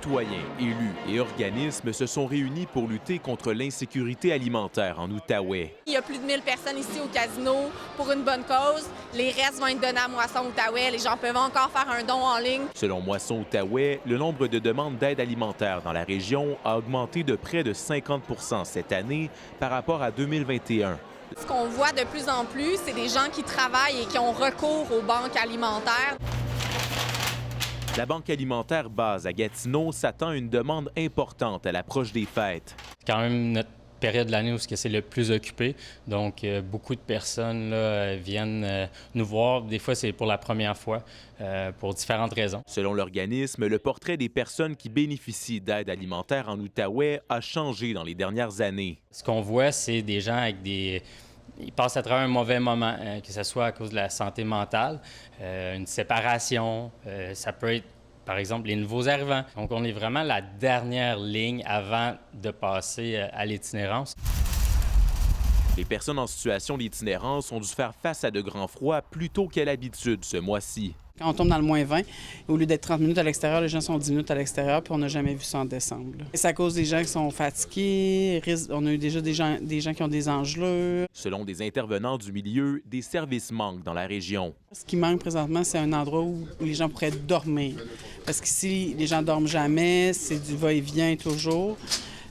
Citoyens, élus et organismes se sont réunis pour lutter contre l'insécurité alimentaire en Outaouais. Il y a plus de 1000 personnes ici au casino pour une bonne cause. Les restes vont être donnés à Moisson Outaouais. Les gens peuvent encore faire un don en ligne. Selon Moisson Outaouais, le nombre de demandes d'aide alimentaire dans la région a augmenté de près de 50 % cette année par rapport à 2021. Ce qu'on voit de plus en plus, c'est des gens qui travaillent et qui ont recours aux banques alimentaires. La Banque alimentaire base à Gatineau s'attend à une demande importante à l'approche des fêtes. C'est quand même notre période de l'année où c'est le plus occupé. Donc, beaucoup de personnes là, viennent nous voir. Des fois, c'est pour la première fois, pour différentes raisons. Selon l'organisme, le portrait des personnes qui bénéficient d'aide alimentaire en Outaouais a changé dans les dernières années. Ce qu'on voit, c'est des gens avec Ils passent à travers un mauvais moment, que ce soit à cause de la santé mentale, une séparation, ça peut être, par exemple, les nouveaux arrivants. Donc, on est vraiment la dernière ligne avant de passer à l'itinérance. Les personnes en situation d'itinérance ont dû faire face à de grands froids plus tôt qu'à l'habitude ce mois-ci. Quand on tombe dans le moins 20, au lieu d'être 30 minutes à l'extérieur, les gens sont 10 minutes à l'extérieur, puis on n'a jamais vu ça en décembre. C'est à cause des gens qui sont fatigués, on a eu déjà des gens qui ont des engelures. Selon des intervenants du milieu, des services manquent dans la région. Ce qui manque présentement, c'est un endroit où les gens pourraient dormir. Parce qu'ici, les gens ne dorment jamais, c'est du va-et-vient toujours.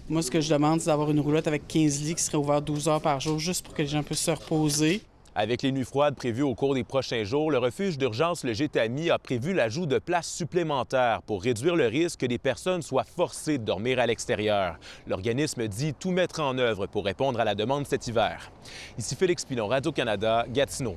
Moi, ce que je demande, c'est d'avoir une roulotte avec 15 lits qui serait ouvert 12 heures par jour, juste pour que les gens puissent se reposer. Avec les nuits froides prévues au cours des prochains jours, le refuge d'urgence Le Gétami a prévu l'ajout de places supplémentaires pour réduire le risque que des personnes soient forcées de dormir à l'extérieur. L'organisme dit tout mettre en œuvre pour répondre à la demande cet hiver. Ici Félix Pilon, Radio-Canada, Gatineau.